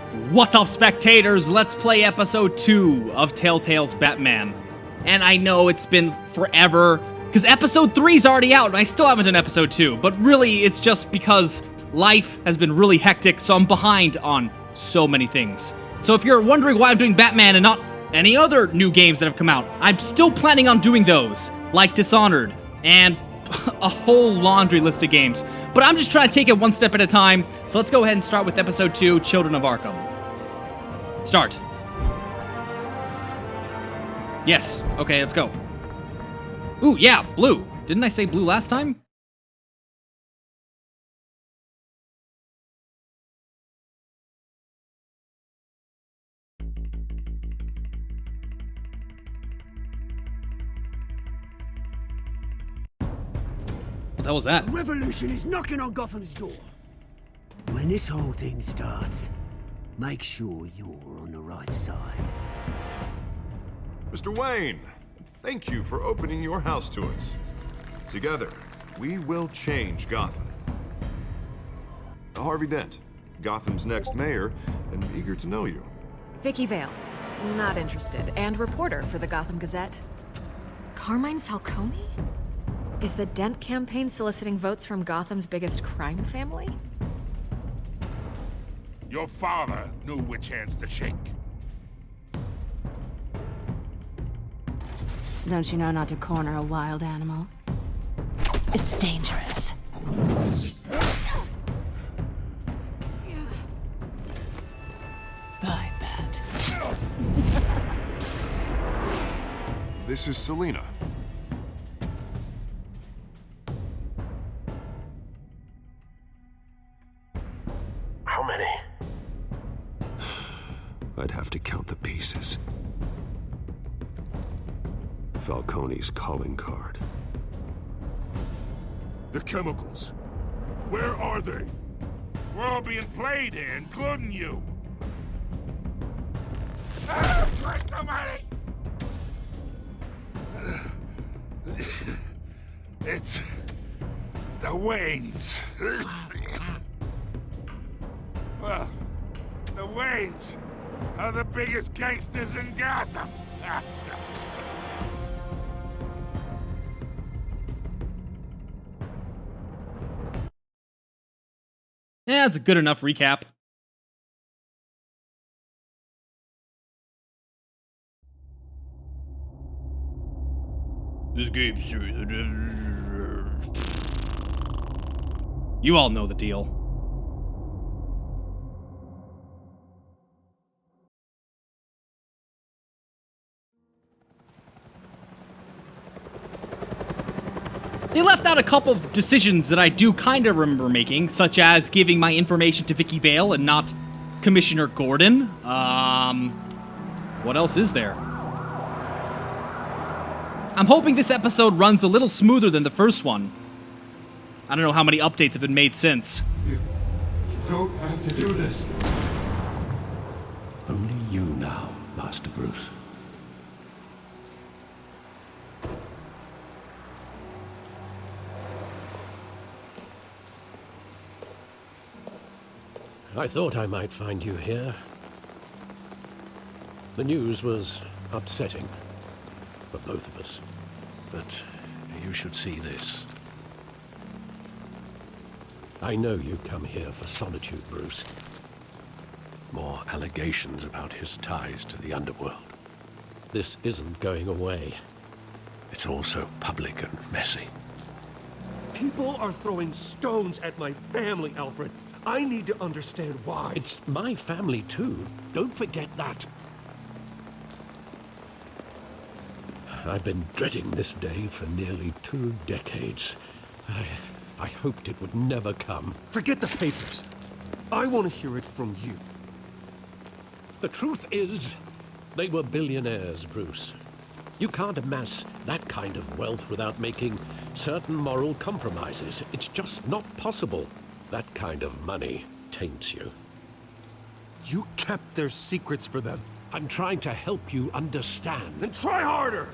What's up, spectators? Let's play episode 2 of Telltale's Batman. And I know it's been forever, because episode 3's already out, and I still haven't done episode 2. But really, it's just because life has been really hectic, so I'm behind on so many things. So if you're wondering why I'm doing Batman and not any other new games that have come out, I'm still planning on doing those, like Dishonored, and a whole laundry list of games. But I'm just trying to take it one step at a time, so let's go ahead and start with episode 2, Children of Arkham. Start. Yes, okay, let's go. Ooh, yeah, blue. Didn't I say blue last time? What the hell was that? The revolution is knocking on Gotham's door. When this whole thing starts, make sure you're on the right side. Mr. Wayne, thank you for opening your house to us. Together, we will change Gotham. Harvey Dent, Gotham's next mayor, and eager to know you. Vicky Vale, not interested, and reporter for the Gotham Gazette. Carmine Falcone? Is the Dent campaign soliciting votes from Gotham's biggest crime family? Your father knew which hands to shake. Don't you know not to corner a wild animal? It's dangerous. Bye, Bat. This is Selina. How many? I'd have to count the pieces. Falcone's calling card. The chemicals. Where are they? We're all being played here, including you. Christ almighty! It's the Waynes. Well, the Waynes are the biggest gangsters in Gotham. Yeah, that's a good enough recap. This game series. You all know the deal. They left out a couple of decisions that I do kind of remember making, such as giving my information to Vicky Vale and not Commissioner Gordon. What else is there? I'm hoping this episode runs a little smoother than the first one. I don't know how many updates have been made since. You don't have to do this. Only you now, Master Bruce. I thought I might find you here. The news was upsetting for both of us. But you should see this. I know you come here for solitude, Bruce. More allegations about his ties to the underworld. This isn't going away. It's all so public and messy. People are throwing stones at my family, Alfred. I need to understand why. It's my family, too. Don't forget that. I've been dreading this day for nearly 2 decades. I hoped it would never come. Forget the papers. I want to hear it from you. The truth is, they were billionaires, Bruce. You can't amass that kind of wealth without making certain moral compromises. It's just not possible. That kind of money taints you. You kept their secrets for them. I'm trying to help you understand. Then try harder!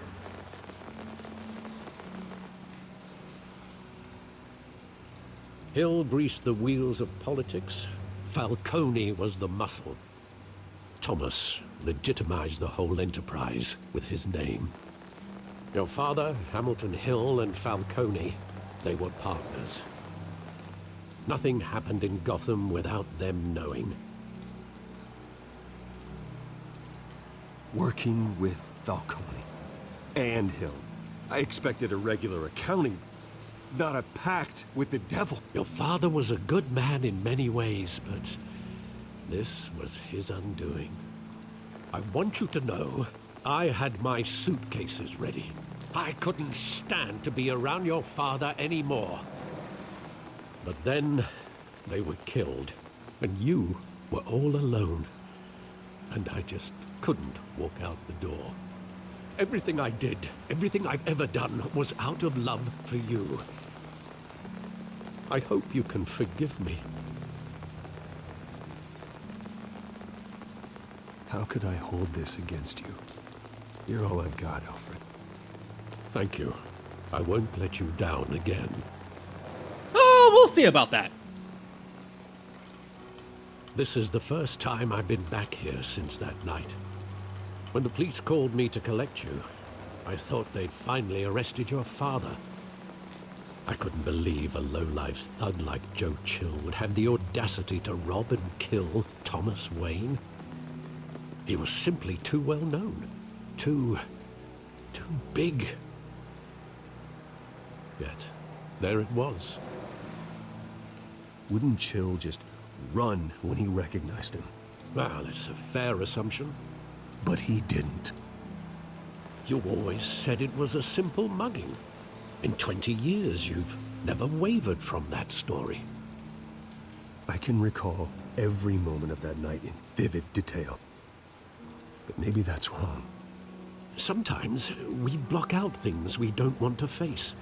Hill greased the wheels of politics. Falcone was the muscle. Thomas legitimized the whole enterprise with his name. Your father, Hamilton Hill, and Falcone, they were partners. Nothing happened in Gotham without them knowing. Working with Falcone and Hill. I expected a regular accounting, not a pact with the devil. Your father was a good man in many ways, but this was his undoing. I want you to know, I had my suitcases ready. I couldn't stand to be around your father anymore. But then, they were killed, and you were all alone. And I just couldn't walk out the door. Everything I did, everything I've ever done, was out of love for you. I hope you can forgive me. How could I hold this against you? You're all I've got, Alfred. Thank you. I won't let you down again. Oh, we'll see about that. This is the first time I've been back here since that night. When the police called me to collect you, I thought they'd finally arrested your father. I couldn't believe a low-life thug like Joe Chill would have the audacity to rob and kill Thomas Wayne. He was simply too well known. Too big. Yet, there it was. Wouldn't Chill just run when he recognized him? Well, it's a fair assumption. But he didn't. You always said it was a simple mugging. In 20 years, you've never wavered from that story. I can recall every moment of that night in vivid detail. But maybe that's wrong. Sometimes we block out things we don't want to face.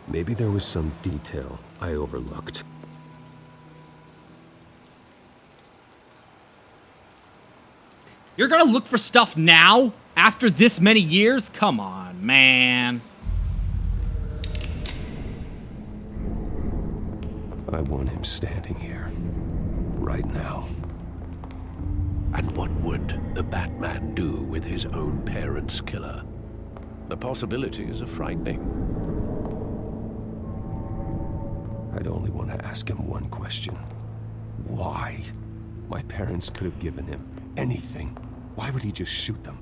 Maybe there was some detail I overlooked. You're gonna look for stuff now? After this many years? Come on, man. I want him standing here. Right now. And what would the Batman do with his own parents' killer? The possibilities are frightening. I'd only want to ask him one question. Why? My parents could have given him anything. Why would he just shoot them?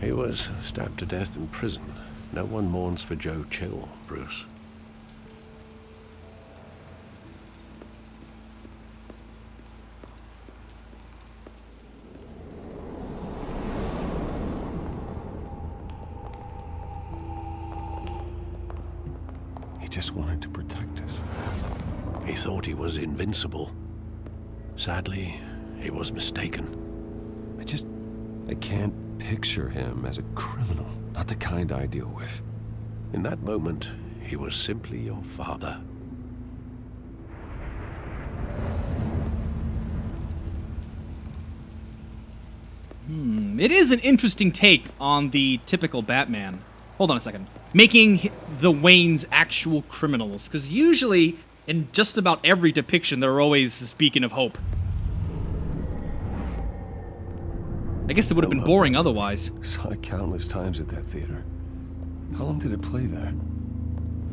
He was stabbed to death in prison. No one mourns for Joe Chill, Bruce. He just wanted to protect us. He thought he was invincible. Sadly, he was mistaken. I can't picture him as a criminal. Not the kind I deal with. In that moment, he was simply your father. It is an interesting take on the typical Batman. Hold on a second. Making the Waynes actual criminals. Because usually, in just about every depiction, they're always speaking of hope. I guess it would have been boring otherwise. Saw it countless times at that theater. How long did it play there?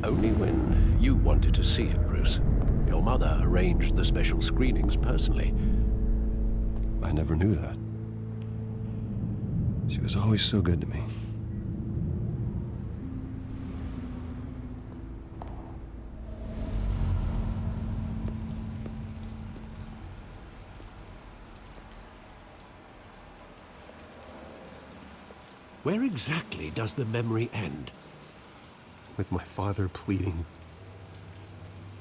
Only when you wanted to see it, Bruce. Your mother arranged the special screenings personally. I never knew that. She was always so good to me. Where exactly does the memory end? With my father pleading,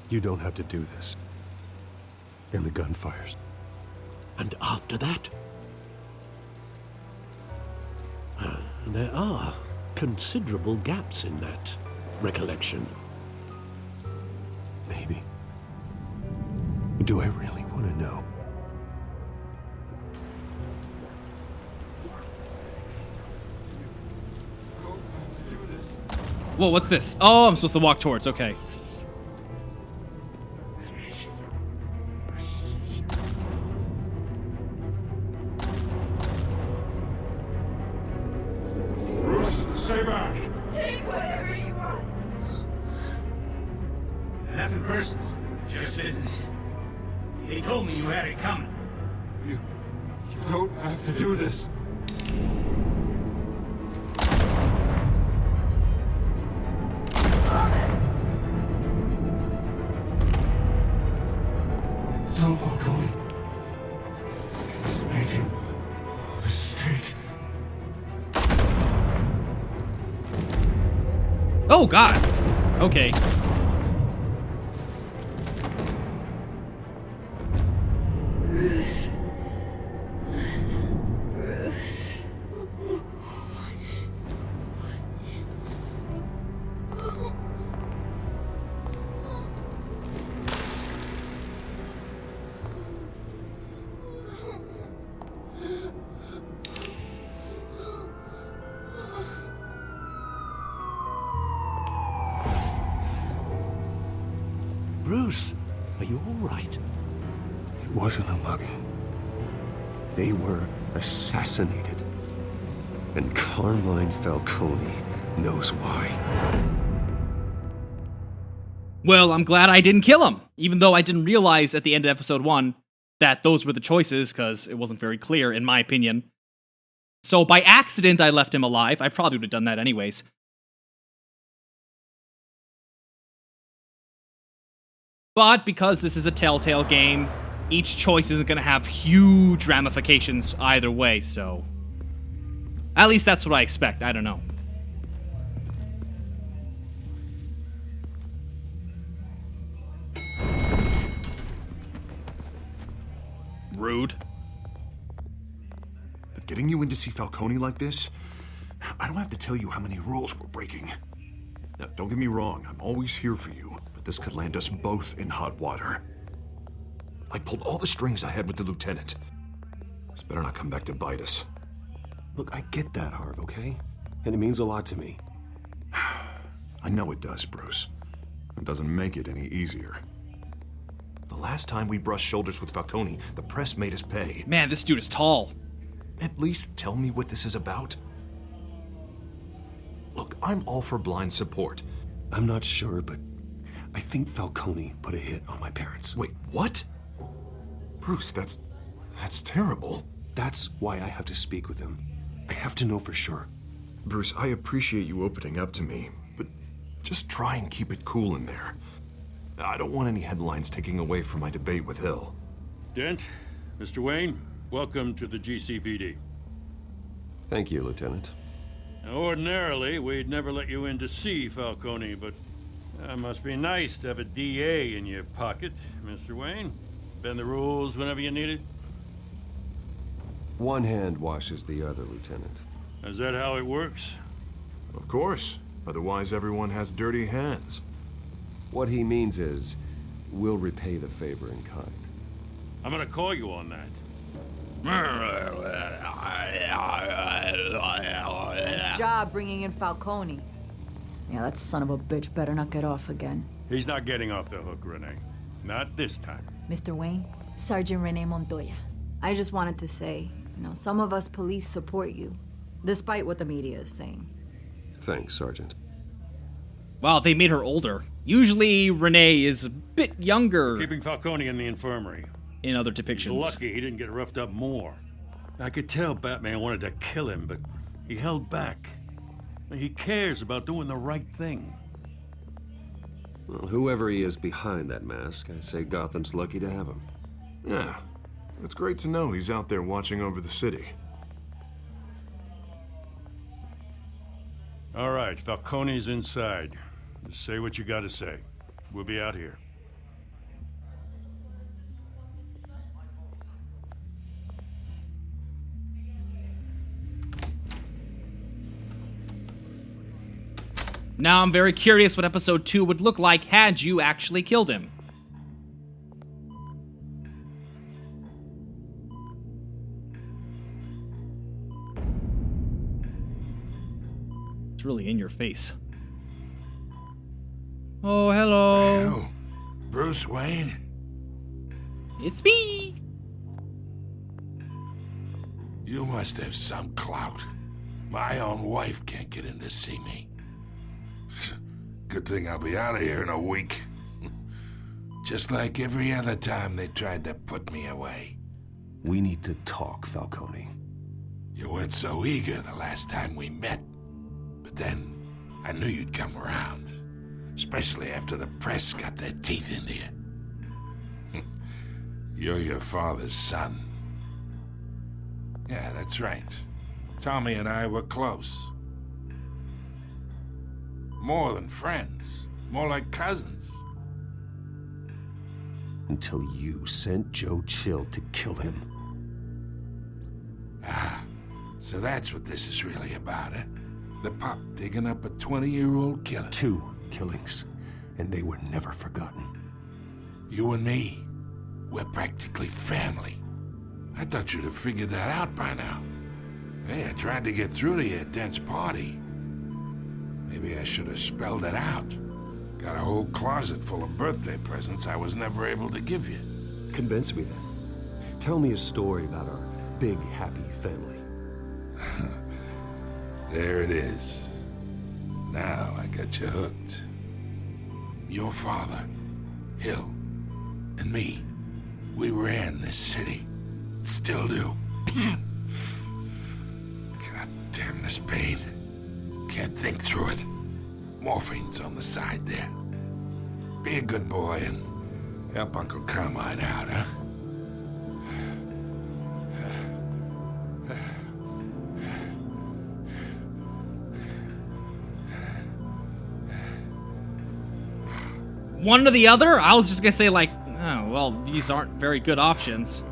"You don't have to do this." And the gunfires. And after that? There are considerable gaps in that recollection. Maybe. Do I really want to know? Whoa, what's this? Oh, I'm supposed to walk towards, okay. personal, just business. They told me you had it coming. You don't have to do this. No, Falcone. He's making a mistake. Oh, God. Okay. Bruce. Bruce, are you all right? It wasn't a mugging. They were assassinated. And Carmine Falcone knows why. Well, I'm glad I didn't kill him, even though I didn't realize at the end of episode 1 that those were the choices, because it wasn't very clear, in my opinion. So by accident, I left him alive. I probably would have done that anyways. But because this is a Telltale game, each choice isn't going to have huge ramifications either way, so... At least that's what I expect. I don't know. Rude. Getting you in to see Falcone like this? I don't have to tell you how many rules we're breaking. Now, don't get me wrong, I'm always here for you, but this could land us both in hot water. I pulled all the strings I had with the lieutenant. This better not come back to bite us. Look, I get that, Harv, okay? And it means a lot to me. I know it does, Bruce. It doesn't make it any easier. The last time we brushed shoulders with Falcone, the press made us pay. Man, this dude is tall. At least tell me what this is about. Look, I'm all for blind support. I'm not sure, but I think Falcone put a hit on my parents. Wait, what? Bruce, that's terrible. That's why I have to speak with him. I have to know for sure. Bruce, I appreciate you opening up to me, but just try and keep it cool in there. I don't want any headlines taking away from my debate with Hill. Dent, Mr. Wayne, welcome to the GCPD. Thank you, Lieutenant. Now, ordinarily, we'd never let you in to see Falcone, but it must be nice to have a DA in your pocket, Mr. Wayne. Bend the rules whenever you need it. One hand washes the other, Lieutenant. Is that how it works? Of course. Otherwise, everyone has dirty hands. What he means is, we'll repay the favor in kind. I'm gonna call you on that. Nice job bringing in Falcone. Yeah, that son of a bitch better not get off again. He's not getting off the hook, Renee. Not this time. Mr. Wayne, Sergeant Renee Montoya. I just wanted to say, some of us police support you, despite what the media is saying. Thanks, Sergeant. Wow, they made her older. Usually, Renee is a bit younger. Keeping Falcone in the infirmary. In other depictions. He's lucky he didn't get roughed up more. I could tell Batman wanted to kill him, but he held back. He cares about doing the right thing. Well, whoever he is behind that mask, I say Gotham's lucky to have him. Yeah, it's great to know he's out there watching over the city. All right, Falcone's inside. Just say what you gotta say. We'll be out here. Now I'm very curious what episode 2 would look like had you actually killed him. It's really in your face. Oh, hello. Well, Bruce Wayne? It's me. You must have some clout. My own wife can't get in to see me. Good thing I'll be out of here in a week. Just like every other time they tried to put me away. We need to talk, Falcone. You weren't so eager the last time we met. But then, I knew you'd come around. Especially after the press got their teeth into you. You're your father's son. Yeah, that's right. Tommy and I were close. More than friends. More like cousins. Until you sent Joe Chill to kill him. Ah, so that's what this is really about, eh? The pup digging up a 20-year-old killer. 2 killings, and they were never forgotten. You and me, we're practically family. I thought you'd have figured that out by now. Hey, I tried to get through to you at Dent's party. Maybe I should have spelled it out. Got a whole closet full of birthday presents I was never able to give you. Convince me then. Tell me a story about our big, happy family. There it is. Now I got you hooked. Your father, Hill, and me, we ran this city. Still do. God damn this pain. Can't think through it. Morphine's on the side there. Be a good boy and help Uncle Carmine out, huh? One or the other? I was just gonna say like, oh, well, these aren't very good options.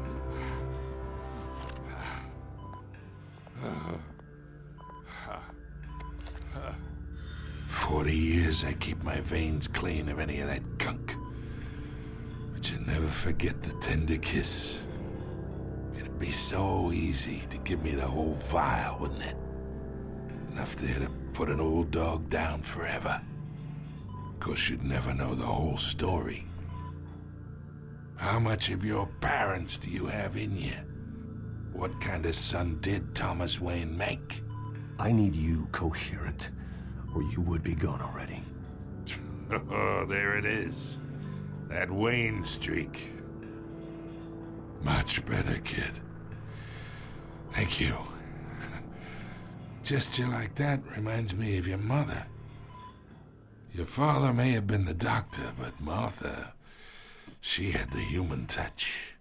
40 years I keep my veins clean of any of that gunk. But you never forget the tender kiss. It'd be so easy to give me the whole vial, wouldn't it? Enough there to put an old dog down forever. Of course, you'd never know the whole story. How much of your parents do you have in you? What kind of son did Thomas Wayne make? I need you coherent, or you would be gone already. Oh, there it is. That Wayne streak. Much better, kid. Thank you. Gesture like that reminds me of your mother. Your father may have been the doctor, but Martha, she had the human touch.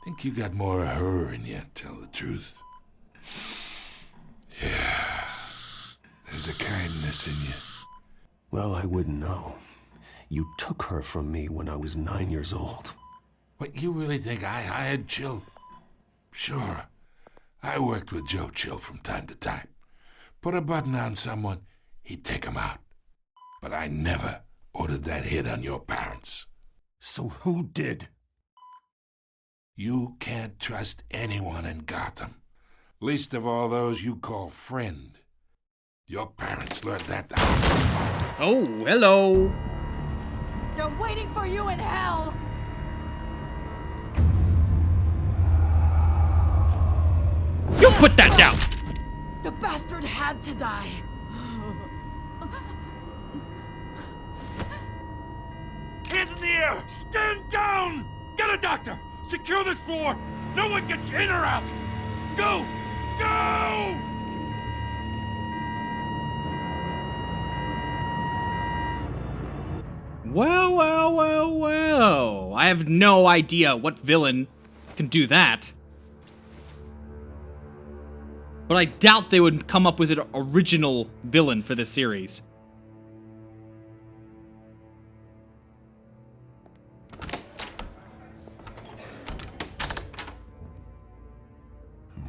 Think you got more of her in you, tell the truth. Yeah, there's a kindness in you. Well, I wouldn't know. You took her from me when I was 9 years old. What, you really think I hired Chill? Sure. I worked with Joe Chill from time to time. Put a button on someone, he'd take him out. But I never ordered that hit on your parents. So who did? You can't trust anyone in Gotham. Least of all those you call friend. Your parents learned that. Oh, hello. They're waiting for you in hell! You put that down! The bastard had to die. Hands in the air! Stand down! Get a doctor! Secure this floor! No one gets in or out! Go! Go! Well, well, well, well. I have no idea what villain can do that. But I doubt they would come up with an original villain for this series.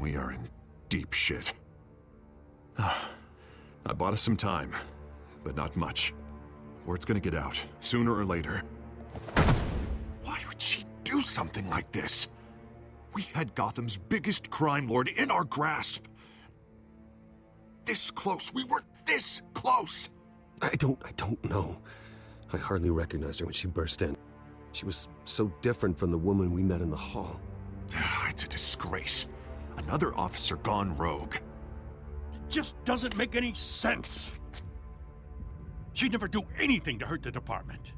We are in deep shit. I bought us some time, but not much. Word's gonna get out, sooner or later. Why would she do something like this? We had Gotham's biggest crime lord in our grasp. This close, we were this close! I don't know. I hardly recognized her when she burst in. She was so different from the woman we met in the hall. It's a disgrace. Another officer gone rogue. It just doesn't make any sense. She'd never do anything to hurt the department.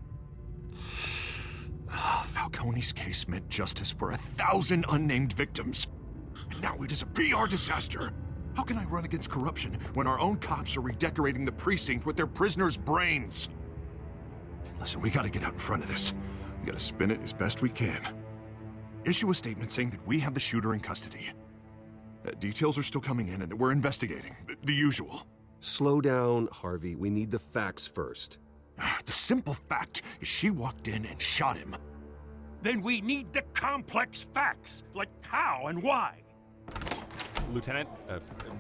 Falcone's case meant justice for 1,000 unnamed victims. And now it is a PR disaster. How can I run against corruption when our own cops are redecorating the precinct with their prisoners' brains? Listen, we gotta get out in front of this. We gotta spin it as best we can. Issue a statement saying that we have the shooter in custody. Details are still coming in and that we're investigating. The usual. Slow down, Harvey. We need the facts first. The simple fact is she walked in and shot him. Then we need the complex facts, like how and why. Lieutenant,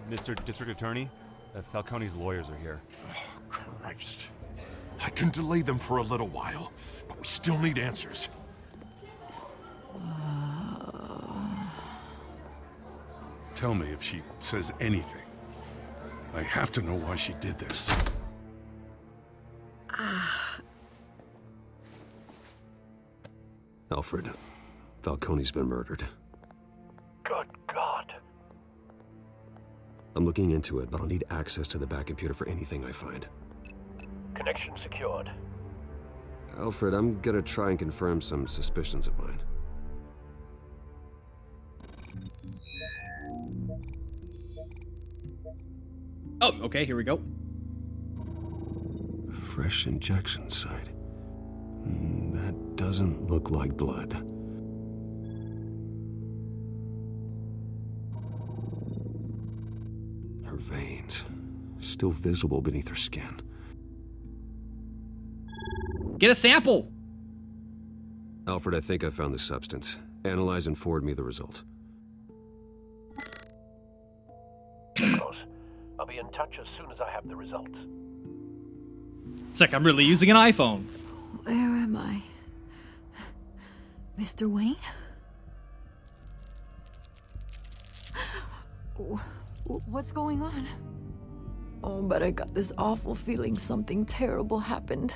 Mr. District Attorney, Falcone's lawyers are here. Oh, Christ. I can delay them for a little while, but we still need answers. Tell me if she says anything. I have to know why she did this. Alfred, Falcone's been murdered. Good God. I'm looking into it, but I'll need access to the back computer for anything I find. Connection secured. Alfred, I'm gonna try and confirm some suspicions of mine. Oh, okay, here we go. Fresh injection site. That doesn't look like blood. Her veins, still visible beneath her skin. Get a sample! Alfred, I think I found the substance. Analyze and forward me the result. Of course. I'll be in touch as soon as I have the results. It's like I'm really using an iPhone. Where am I? Mr. Wayne? What's going on? Oh, but I got this awful feeling something terrible happened.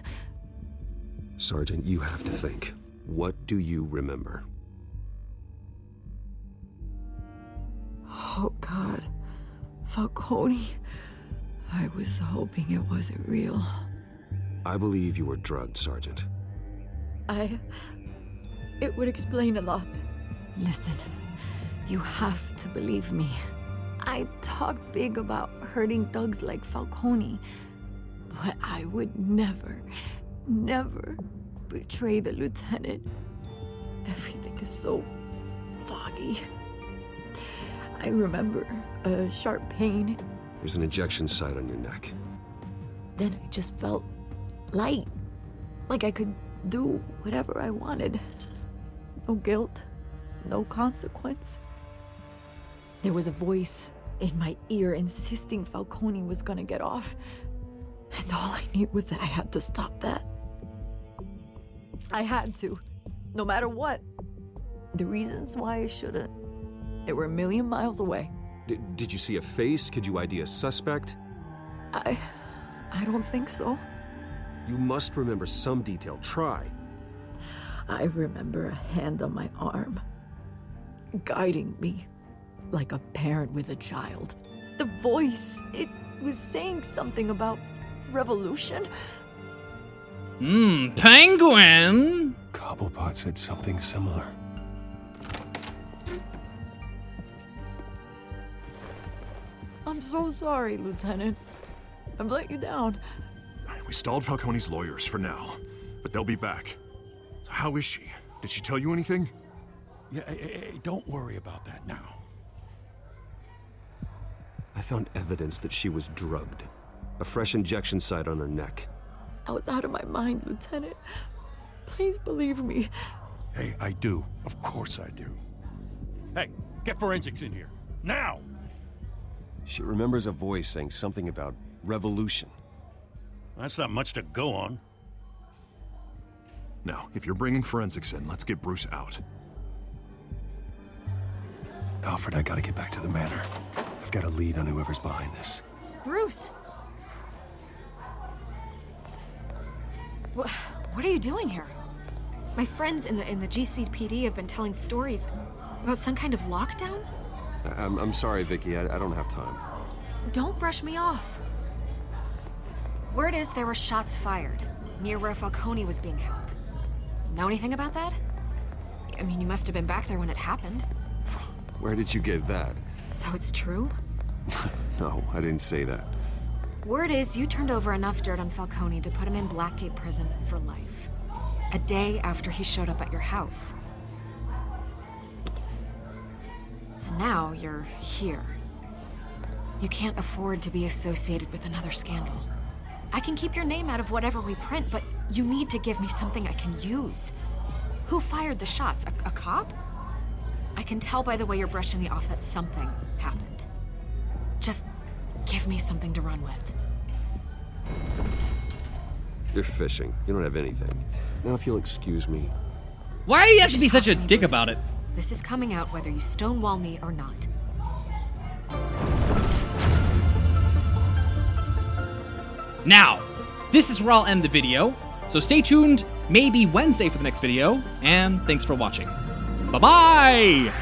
Sergeant, you have to think. What do you remember? Oh, God. Falcone. I was hoping it wasn't real. I believe you were drugged, Sergeant. It would explain a lot. Listen, you have to believe me. I talked big about hurting thugs like Falcone, but I would never betray the lieutenant. Everything is so foggy. I remember a sharp pain. There's an injection site on your neck. Then I just felt light, like I could do whatever I wanted. No guilt, no consequence. There was a voice in my ear insisting Falcone was gonna get off. And all I knew was that I had to stop that. I had to, no matter what. The reasons why I shouldn't, they were a million miles away. Did you see a face? Could you ID a suspect? I don't think so. You must remember some detail. Try. I remember a hand on my arm, guiding me like a parent with a child. The voice, it was saying something about revolution. Penguin! Cobblepot said something similar. I'm so sorry, Lieutenant. I've let you down. We stalled Falcone's lawyers for now, but they'll be back. So how is she? Did she tell you anything? Yeah, hey, don't worry about that now. I found evidence that she was drugged. A fresh injection site on her neck. I was out of my mind, Lieutenant. Please believe me. Hey, I do. Of course I do. Hey, get forensics in here. Now! She remembers a voice saying something about revolution. That's not much to go on. Now, if you're bringing forensics in, let's get Bruce out. Alfred, I gotta get back to the manor. I've got a lead on whoever's behind this. Bruce! What are you doing here? My friends in the GCPD have been telling stories about some kind of lockdown? I'm sorry, Vicky. I don't have time. Don't brush me off. Word is there were shots fired near where Falcone was being held. Know anything about that? I mean, you must have been back there when it happened. Where did you get that? So it's true? No, I didn't say that. Word is you turned over enough dirt on Falcone to put him in Blackgate Prison for life. A day after he showed up at your house. And now you're here. You can't afford to be associated with another scandal. I can keep your name out of whatever we print, but you need to give me something I can use. Who fired the shots? A cop? I can tell by the way you're brushing me off that something happened. Just give me something to run with. You're fishing. You don't have anything. Now, if you'll excuse me. Why do you have to be such a dick about it? This is coming out whether you stonewall me or not. Now, this is where I'll end the video, so stay tuned, maybe Wednesday for the next video, and thanks for watching. Bye-bye!